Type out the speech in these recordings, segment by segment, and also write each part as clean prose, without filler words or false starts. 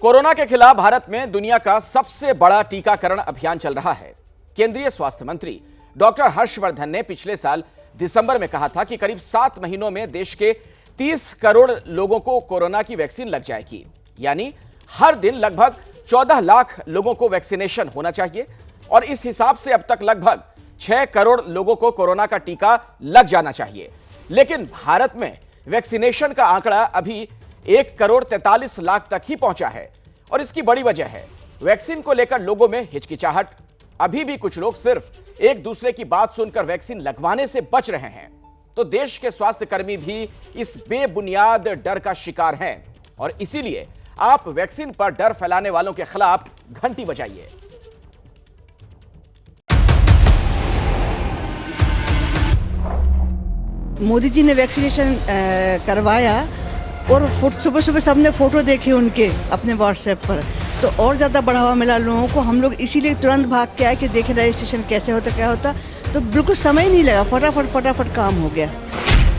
Corona के खिलाफ भारत में दुनिया का सबसे बड़ा टीकाकरण अभियान चल रहा है। केंद्रीय स्वास्थ्य मंत्री डॉक्टर हर्षवर्धन ने पिछले साल दिसंबर में कहा था कि करीब 7 महीनों में देश के 30 करोड़ लोगों को कोरोना की वैक्सीन लग जाएगी। यानी हर दिन लगभग 14 लाख लोगों को वैक्सीनेशन होना चाहिए और इस हिसाब से अब तक लगभग 6 करोड़ लोगों को कोरोना का टीका लग जाना चाहिए। लेकिन भारत में वैक्सीनेशन का आंकड़ा अभी 1 करोड़ 43 लाख तक ही पहुंचा है और इसकी बड़ी वजह है वैक्सीन को लेकर लोगों में हिचकिचाहट। अभी भी कुछ लोग सिर्फ एक दूसरे की बात सुनकर वैक्सीन लगवाने से बच रहे हैं। तो देश के स्वास्थ्य कर्मी भी इस बेबुनियाद डर का शिकार हैं और इसीलिए आप वैक्सीन पर डर फैलाने वालों के खिलाफ घंटी बजाइए। मोदी जी ने वैक्सीनेशन करवाया और सुबह सुबह सबने फोटो देखे उनके अपने व्हाट्सएप पर, तो और ज़्यादा बढ़ावा मिला लोगों को। हम लोग इसीलिए तुरंत भाग के आए कि देखें रजिस्ट्रेशन कैसे होता क्या होता, तो बिल्कुल समय नहीं लगा, फटाफट काम हो गया।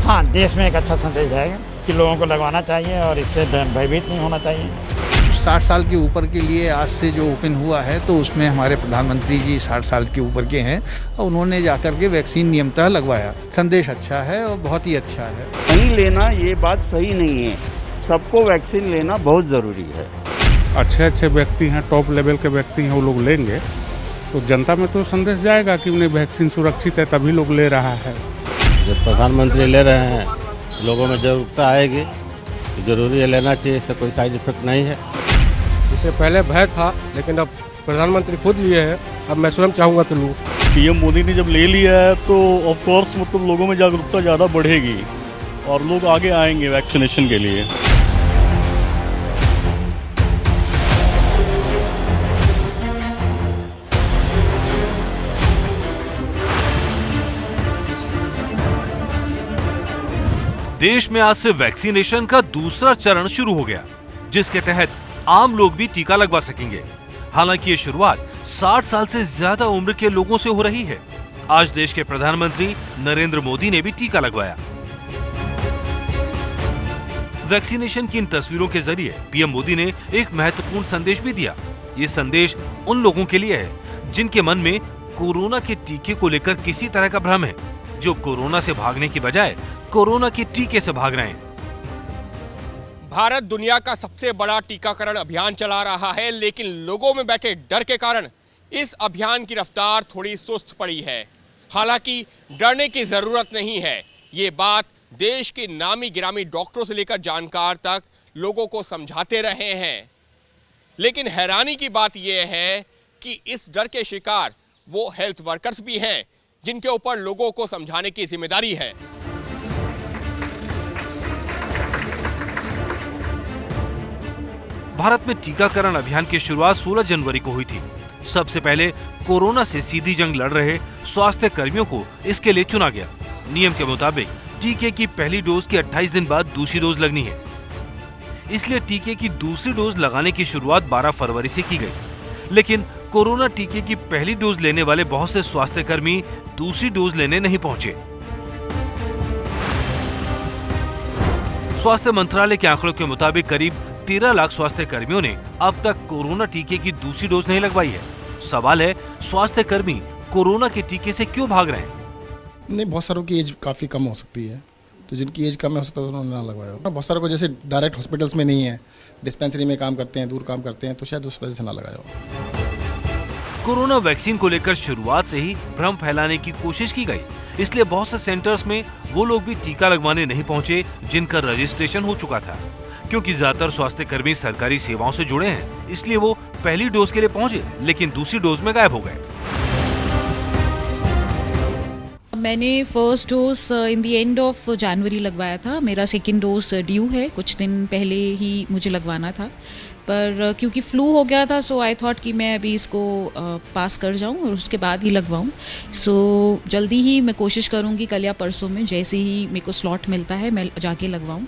हाँ, देश में एक अच्छा संदेश जाएगा कि लोगों को लगवाना चाहिए और इससे भयभीत नहीं होना चाहिए। 60 साल के ऊपर के लिए आज से जो ओपन हुआ है तो उसमें हमारे प्रधानमंत्री जी 60 साल के ऊपर के हैं और उन्होंने जाकर के वैक्सीन नियमतः लगवाया। संदेश अच्छा है और बहुत ही अच्छा है। नहीं लेना ये बात सही नहीं है, सबको वैक्सीन लेना बहुत ज़रूरी है। अच्छे व्यक्ति हैं, टॉप लेवल के व्यक्ति हैं, वो लोग लेंगे तो जनता में तो संदेश जाएगा कि उन्हें वैक्सीन सुरक्षित है, तभी लोग ले रहा है। जब प्रधानमंत्री ले रहे हैं लोगों में जागरूकता आएगी, जरूरी है लेना चाहिए, इससे कोई साइड इफेक्ट नहीं है। इससे पहले भय था लेकिन अब प्रधानमंत्री खुद लिए हैं, अब मैं स्वयं चाहूँगा कि लोग। पीएम मोदी ने जब ले लिया है तो ऑफ कोर्स मतलब लोगों में जागरूकता ज़्यादा बढ़ेगी और लोग आगे आएंगे वैक्सीनेशन के लिए। देश में आज से वैक्सीनेशन का दूसरा चरण शुरू हो गया, जिसके तहत आम लोग भी टीका लगवा सकेंगे। हालांकि ये शुरुआत 60 साल से ज्यादा उम्र के लोगों से हो रही है। आज देश के प्रधानमंत्री नरेंद्र मोदी ने भी टीका लगवाया। वैक्सीनेशन की इन तस्वीरों के जरिए पीएम मोदी ने एक महत्वपूर्ण संदेश भी दिया। ये संदेश उन लोगों के लिए है जिनके मन में कोरोना के टीके को लेकर किसी तरह का भ्रम है, जो कोरोना से भागने की बजाय कोरोना के टीके से भाग रहे हैं। भारत दुनिया का सबसे बड़ा टीकाकरण अभियान चला रहा है, लेकिन लोगों में बैठे डर के कारण इस अभियान की रफ्तार थोड़ी सुस्त पड़ी है। हालांकि डरने की जरूरत नहीं है, ये बात देश के नामी गिरामी डॉक्टरों से लेकर जानकार तक लोगों को समझाते रहे हैं। लेकिन हैरानी की बात यह है कि इस डर के शिकार वो हेल्थ वर्कर्स भी हैं जिनके ऊपर लोगों को समझाने की जिम्मेदारी है। भारत में टीकाकरण अभियान की शुरुआत 16 जनवरी को हुई थी। सबसे पहले कोरोना से सीधी जंग लड़ रहे स्वास्थ्य कर्मियों को इसके लिए चुना गया। नियम के मुताबिक टीके की पहली डोज के 28 दिन बाद दूसरी डोज लगनी है, इसलिए टीके की दूसरी डोज लगाने की शुरुआत 12 फरवरी से की गई। लेकिन कोरोना टीके की पहली डोज लेने वाले बहुत से स्वास्थ्य कर्मी दूसरी डोज लेने नहीं पहुंचे। स्वास्थ्य मंत्रालय के आंकड़ों के मुताबिक करीब 13 लाख स्वास्थ्य कर्मियों ने अब तक कोरोना टीके की दूसरी डोज नहीं लगवाई है। सवाल है, स्वास्थ्य कर्मी कोरोना के टीके से क्यों भाग रहे हैं? नहीं, बहुत सारों की एज काफ़ी कम हो सकती है, तो जिनकी एज कम है हो सकता है उन्होंने ना लगवाया। बहुत सारों को जैसे डायरेक्ट हॉस्पिटल्स में नहीं है, डिस्पेंसरी में काम करते हैं, दूर काम करते हैं, तो शायद उस वजह से ना लगाया हो। कोरोना वैक्सीन को लेकर शुरुआत से ही भ्रम फैलाने की कोशिश की गई, इसलिए बहुत से सेंटर्स में वो लोग भी टीका लगवाने नहीं पहुंचे जिनका रजिस्ट्रेशन हो चुका था। क्योंकि ज्यादातर स्वास्थ्य कर्मी सरकारी सेवाओं से जुड़े हैं, इसलिए वो पहली डोज के लिए पहुंचे लेकिन दूसरी डोज में गायब हो गए। मैंने first dose in the end of January लगवाया था। मेरा सेकंड डोज ड्यू है, कुछ दिन पहले ही मुझे लगवाना था, पर क्योंकि फ्लू हो गया था सो आई थॉट कि मैं अभी इसको पास कर जाऊं और उसके बाद ही लगवाऊं। सो जल्दी ही मैं कोशिश करूंगी, कल या परसों में जैसे ही मेरे को स्लॉट मिलता है मैं जाके लगवाऊं।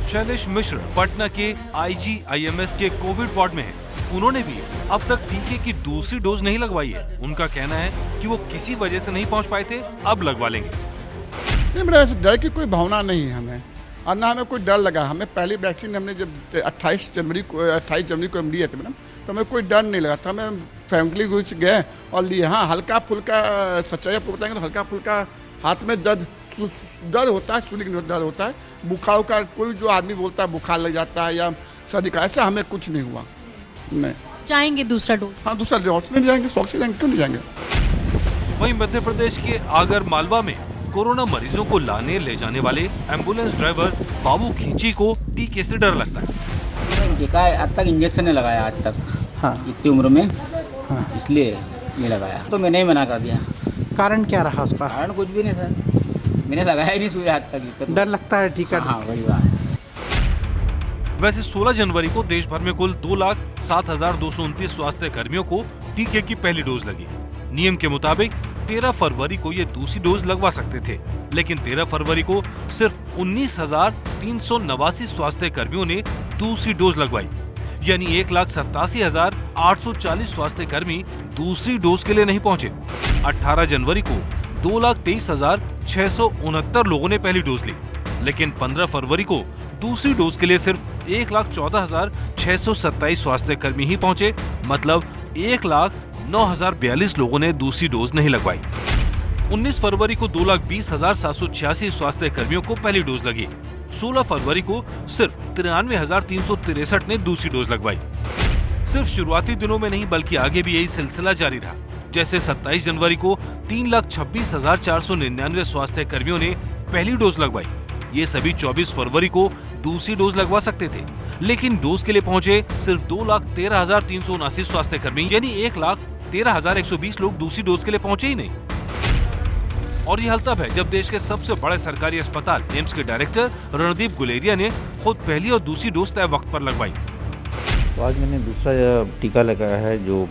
शैलेश मिश्र पटना के IGIMS के कोविड वार्ड में हैं। उन्होंने भी अब तक टीके की दूसरी डोज नहीं लगवाई है। उनका कहना है कि वो किसी वजह से नहीं पहुंच पाए थे, अब लगवा लेंगे। नहीं, मेरा ऐसे डर की कोई भावना नहीं है हमें। और ना हमें कोई डर लगा। हमें पहली वैक्सीन हमने जब 28 जनवरी को हम लिए थे मैडम, तो हमें कोई डर नहीं लगा था। हमें फैमिली कुछ गए और लिए। हाँ, हल्का फुल्का सच्चाई आपको बताएंगे तो हल्का फुल्का हाथ में दर्द होता है, सुनी दर्द होता है, बुखार का कोई जो आदमी बोलता है बुखार लग जाता है या सर्दी का, ऐसा हमें कुछ नहीं हुआ। नहीं चाहेंगे दूसरा डोज? हाँ, दूसरा डोज नहीं जाएंगे, शौक से जाएंगे, क्यों नहीं जाएंगे। वहीं मध्य प्रदेश के आगर मालवा में कोरोना मरीजों को लाने ले जाने वाले एम्बुलेंस ड्राइवर बाबू खींची को टीके से डर लगता है। टीका आज तक इंजेक्शन नहीं लगाया आज तक। हाँ, इतनी उम्र में। हाँ, इसलिए नहीं लगाया। तो मैंने ही मना कर दिया। कारण क्या रहा उसका? कारण कुछ भी नहीं सर, मैंने लगाया ही नहीं सुई आज तक। डर लगता है टीका? हाँ, वही बात। वैसे 16 जनवरी को देश भर में कुल 2,07,229 स्वास्थ्य कर्मियों को टीके की पहली डोज लगी। नियम के मुताबिक 13 फरवरी को ये दूसरी डोज लगवा सकते थे, लेकिन 13 फरवरी को सिर्फ 19,389 स्वास्थ्य कर्मियों ने दूसरी डोज लगवाई। यानी 1,87,840 स्वास्थ्य कर्मी दूसरी डोज के लिए नहीं पहुंचे। 18 जनवरी को 2,23,669 लोगों ने पहली डोज ली, लेकिन 15 फरवरी को दूसरी डोज के लिए सिर्फ 1,14,627 स्वास्थ्य कर्मी ही पहुंचे। मतलब 1,09,042 लोगों ने दूसरी डोज नहीं लगवाई। 19 फरवरी को 2,20,786 स्वास्थ्य कर्मियों को पहली डोज लगी। 16 फरवरी को सिर्फ 93,363 ने दूसरी डोज लगवाई। सिर्फ शुरुआती दिनों में नहीं बल्कि आगे भी यही सिलसिला जारी रहा। जैसे 27 जनवरी को 3,26,499 स्वास्थ्य कर्मियों ने पहली डोज लगवाई। ये सभी 24 फरवरी को दूसरी डोज लगवा सकते थे, लेकिन डोज के लिए पहुंचे सिर्फ 2,13,379 स्वास्थ्य कर्मी, यानी 1,13,120 लोग दूसरी डोज के लिए पहुंचे ही नहीं। और ये हाल तब है जब देश के सबसे बड़े सरकारी अस्पताल एम्स के डायरेक्टर रणदीप गुलेरिया ने खुद पहली और दूसरी डोज तय वक्त पर लगवाई। तो आज मैंने दूसरा टीका लगाया है, जो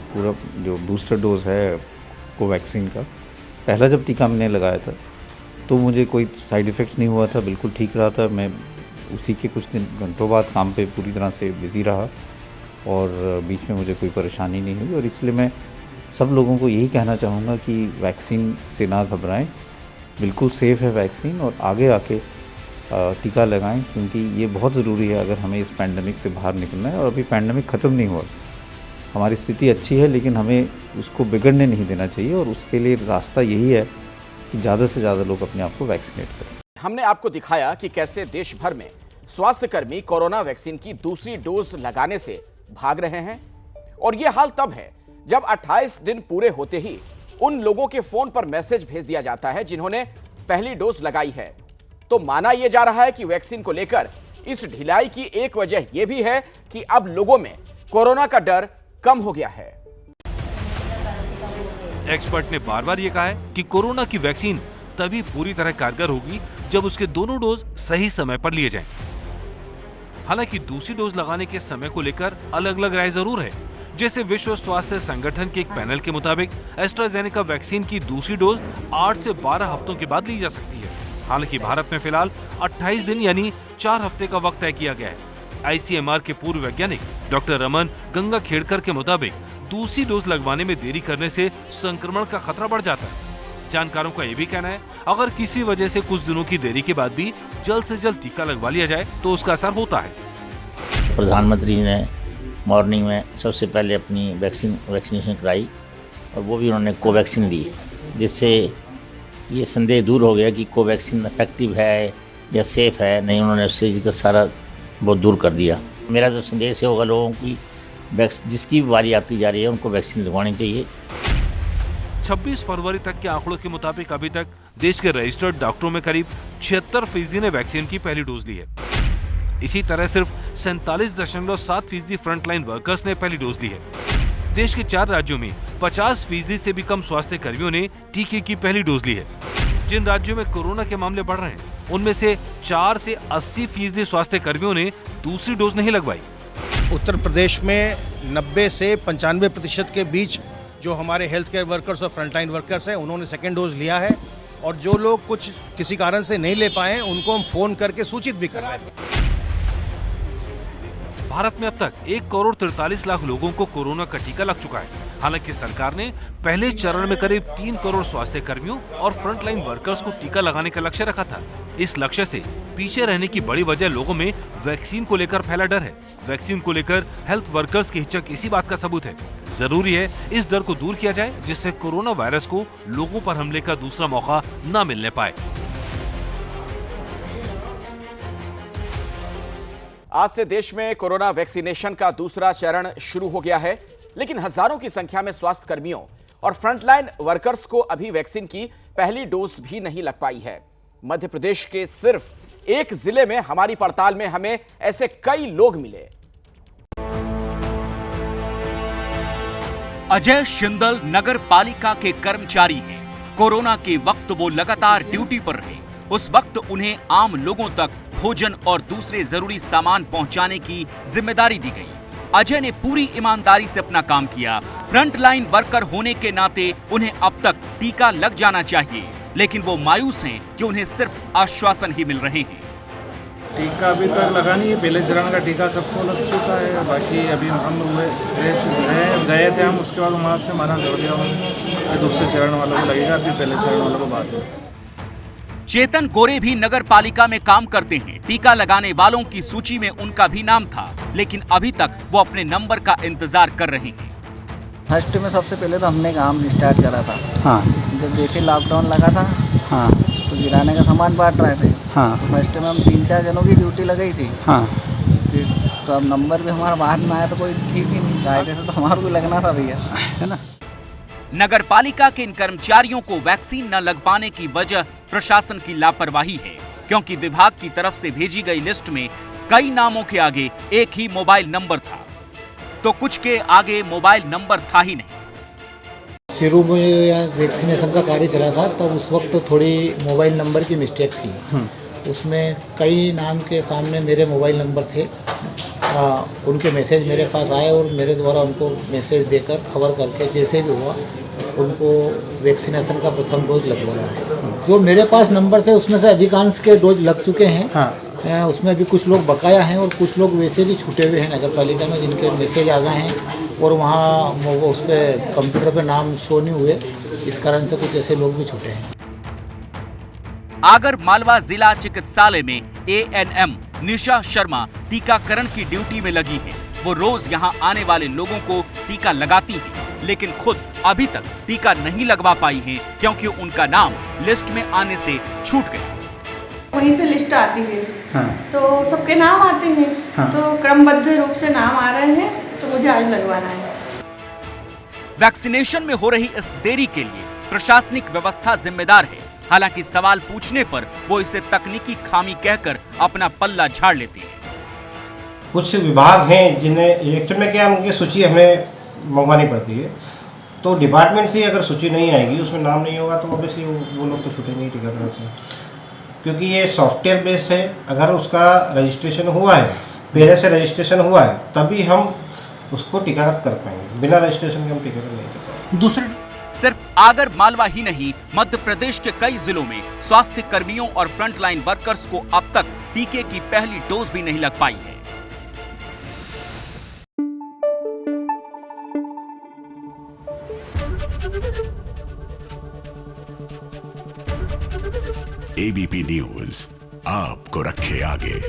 बूस्टर डोज है कोवैक्सीन का। पहला जब टीका मैंने लगाया था तो मुझे कोई साइड इफ़ेक्ट्स नहीं हुआ था, बिल्कुल ठीक रहा था। मैं उसी के कुछ घंटों बाद काम पे पूरी तरह से बिज़ी रहा और बीच में मुझे कोई परेशानी नहीं हुई। और इसलिए मैं सब लोगों को यही कहना चाहूँगा कि वैक्सीन से ना घबराएं, बिल्कुल सेफ़ है वैक्सीन, और आगे आके टीका लगाएं, क्योंकि ये बहुत ज़रूरी है अगर हमें इस पैंडमिक से बाहर निकलना है। और अभी पैंडमिक ख़त्म नहीं हुआ, हमारी स्थिति अच्छी है, लेकिन हमें उसको बिगड़ने नहीं देना चाहिए। और उसके लिए रास्ता यही है कि ज़्यादा से ज़्यादा लोग अपने आप को वैक्सीनेट करें। हमने आपको दिखाया कि कैसे देश भर में स्वास्थ्य कर्मी कोरोना वैक्सीन की दूसरी डोज लगाने से भाग रहे हैं। और यह हाल तब है जब 28 दिन पूरे होते ही उन लोगों के फोन पर मैसेज भेज दिया जाता है जिन्होंने पहली डोज लगाई है। तो माना यह जा रहा है कि वैक्सीन को लेकर इस ढिलाई की एक वजह यह भी है कि अब लोगों में कोरोना का डर कम हो गया है। एक्सपर्ट ने बार बार ये कहा है कि कोरोना की वैक्सीन तभी पूरी तरह कारगर होगी जब उसके दोनों डोज सही समय पर लिए जाएं। हालांकि दूसरी डोज लगाने के समय को लेकर अलग अलग राय जरूर है। जैसे विश्व स्वास्थ्य संगठन के एक पैनल के मुताबिक एस्ट्राजेनेका वैक्सीन की दूसरी डोज 8 से 12 हफ्तों के बाद ली जा सकती है। हालांकि भारत में फिलहाल 28 दिन यानी 4 हफ्ते का वक्त तय किया गया है। ICMR के पूर्व वैज्ञानिक डॉक्टर रमन गंगाखेड़कर के मुताबिक दूसरी डोज लगवाने में देरी करने से संक्रमण का खतरा बढ़ जाता है। जानकारों का यह भी कहना है अगर किसी वजह से कुछ दिनों की देरी के बाद भी जल्द से जल्द टीका लगवा लिया जाए तो उसका असर होता है। प्रधानमंत्री ने मॉर्निंग में सबसे पहले अपनी वैक्सीनेशन कराई और वो भी उन्होंने कोवैक्सीन ली, जिससे ये संदेह दूर हो गया कि कोवैक्सीन इफेक्टिव है या सेफ है। नहीं, उन्होंने उस चीज़ का सारा बहुत दूर कर दिया। मेरा तो संदेश होगा लोगों की जिसकी भी बारी आती जा रही है उनको वैक्सीन लगवानी चाहिए। 26 फरवरी तक के आंकड़ों के मुताबिक अभी तक देश के रजिस्टर्ड डॉक्टरों में करीब 76% ने वैक्सीन की पहली डोज ली है। इसी तरह सिर्फ 47.7% फ्रंटलाइन वर्कर्स ने पहली डोज ली है। देश के 4 राज्यों में 50% से भी कम स्वास्थ्य कर्मियों ने टीके की पहली डोज ली है। जिन राज्यों में कोरोना के मामले बढ़ रहे हैं उनमें से 4 से 80% स्वास्थ्य कर्मियों ने दूसरी डोज नहीं लगवाई। उत्तर प्रदेश में 90 से 95% के बीच जो हमारे हेल्थ केयर वर्कर्स और फ्रंटलाइन वर्कर्स हैं उन्होंने सेकेंड डोज लिया है, और जो लोग किसी कारण से नहीं ले पाए उनको हम फोन करके सूचित भी कर रहे हैं। भारत में अब तक 1 करोड़ 43 लाख लोगों को कोरोना का टीका लग चुका है। हालांकि सरकार ने पहले चरण में करीब 3 करोड़ स्वास्थ्य कर्मियों और फ्रंटलाइन वर्कर्स को टीका लगाने का लक्ष्य रखा था। इस लक्ष्य से पीछे रहने की बड़ी वजह लोगों में वैक्सीन को लेकर फैला डर है। वैक्सीन को लेकर हेल्थ वर्कर्स की हिचक इसी बात का सबूत है। जरूरी है इस डर को दूर किया जाए, जिससे कोरोना वायरस को लोगों पर हमले का दूसरा मौका न मिलने पाए। आज से देश में कोरोना वैक्सीनेशन का दूसरा चरण शुरू हो गया है, लेकिन हजारों की संख्या में स्वास्थ्य कर्मियों और फ्रंटलाइन वर्कर्स को अभी वैक्सीन की पहली डोज भी नहीं लग पाई है। मध्य प्रदेश के सिर्फ एक जिले में हमारी पड़ताल में हमें ऐसे कई लोग मिले। अजय शिंदल नगर पालिका के कर्मचारी हैं। कोरोना के वक्त वो लगातार ड्यूटी पर रहे। उस वक्त उन्हें आम लोगों तक भोजन और दूसरे जरूरी सामान पहुंचाने की जिम्मेदारी दी गई। अजय ने पूरी ईमानदारी से अपना काम किया। फ्रंट लाइन वर्कर होने के नाते उन्हें अब तक टीका लग जाना चाहिए, लेकिन वो मायूस हैं कि उन्हें सिर्फ आश्वासन ही मिल रहे हैं। टीका अभी तक लगा नहीं है। पहले चरण का टीका सबको लग चुका है, बाकी अभी हम गए थे हम, उसके बाद वहाँ से मना कर दिया उन्होंने। दूसरे चरण वालों को लगेगा, अभी पहले चरण वालों को बात है। चेतन गोरे भी नगर पालिका में काम करते हैं। टीका लगाने वालों की सूची में उनका भी नाम था, लेकिन अभी तक वो अपने नंबर का इंतजार कर रहे हैं। फर्स्ट में सबसे पहले तो हमने काम स्टार्ट करा था। हाँ। जब जैसे लॉकडाउन लगा था, हाँ, तो किराने का सामान बांट रहे थे। हाँ। तो फर्स्ट में हम 3-4 जनों की ड्यूटी लगाई थी। हाँ। फिर तो अब नंबर भी हमारा बाद में आया तो कोई ठीक ही नहीं, कायदे से तो हमारे को लगना था भैया, है ना। नगर पालिका के इन कर्मचारियों को वैक्सीन न लग पाने की वजह प्रशासन की लापरवाही है, क्योंकि विभाग की तरफ से भेजी गई लिस्ट में कई नामों के आगे एक ही मोबाइल नंबर था, तो कुछ के आगे मोबाइल नंबर था ही नहीं। शुरू में वैक्सीनेशन का कार्य चला था, तब उस वक्त थोड़ी मोबाइल नंबर की मिस्टेक थी। उसमें कई नाम के सामने मेरे मोबाइल नंबर थे। उनके मैसेज मेरे पास आए और मेरे द्वारा उनको मैसेज देकर खबर करके जैसे भी हुआ उनको वैक्सीनेशन का प्रथम डोज लगवाया है। जो मेरे पास नंबर थे उसमें से अधिकांश के डोज लग चुके हैं। हाँ। उसमें भी कुछ लोग बकाया हैं और कुछ लोग वैसे भी छूटे हुए हैं नगर पालिका में, जिनके मैसेज आ गए हैं और वहाँ उस पर कंप्यूटर पर नाम शो नहीं हुए, इस कारण से कुछ ऐसे लोग भी छूटे हैं। आगर मालवा जिला चिकित्सालय में ANM निशा शर्मा टीकाकरण की ड्यूटी में लगी है। वो रोज यहाँ आने वाले लोगों को टीका लगाती हैं, लेकिन खुद अभी तक टीका नहीं लगवा पाई हैं, क्योंकि उनका नाम लिस्ट में आने से छूट गया। वहीं से लिस्ट आती है। हाँ। तो सबके नाम आते हैं। हाँ। तो क्रमबद्ध रूप से नाम आ रहे हैं, तो मुझे आज लगवाना है। वैक्सीनेशन में हो रही इस देरी के लिए प्रशासनिक व्यवस्था जिम्मेदार है। हालांकि सवाल पूछने पर वो इसे तकनीकी खामी कहकर अपना पल्ला झाड़ लेती है। कुछ विभाग हैं जिन्हें एक्चुअल में क्या उनकी सूची हमें मंगवानी पड़ती है, तो डिपार्टमेंट से अगर सूची नहीं आएगी, उसमें नाम नहीं होगा, तो ऑब्वियसली वो लोग तो छूटेंगे टीकाकरण से, क्योंकि ये सॉफ्टवेयर बेस्ड है। अगर उसका रजिस्ट्रेशन हुआ है, पहले से रजिस्ट्रेशन हुआ है, तभी हम उसको टीकाकरण कर पाएंगे। बिना रजिस्ट्रेशन के हम टीकाकरण नहीं कर पाएंगे। दूसरे सिर्फ आगर मालवा ही नहीं, मध्य प्रदेश के कई जिलों में स्वास्थ्य कर्मियों और फ्रंटलाइन वर्कर्स को अब तक टीके की पहली डोज भी नहीं लग पाई है। ABP न्यूज आपको रखे आगे।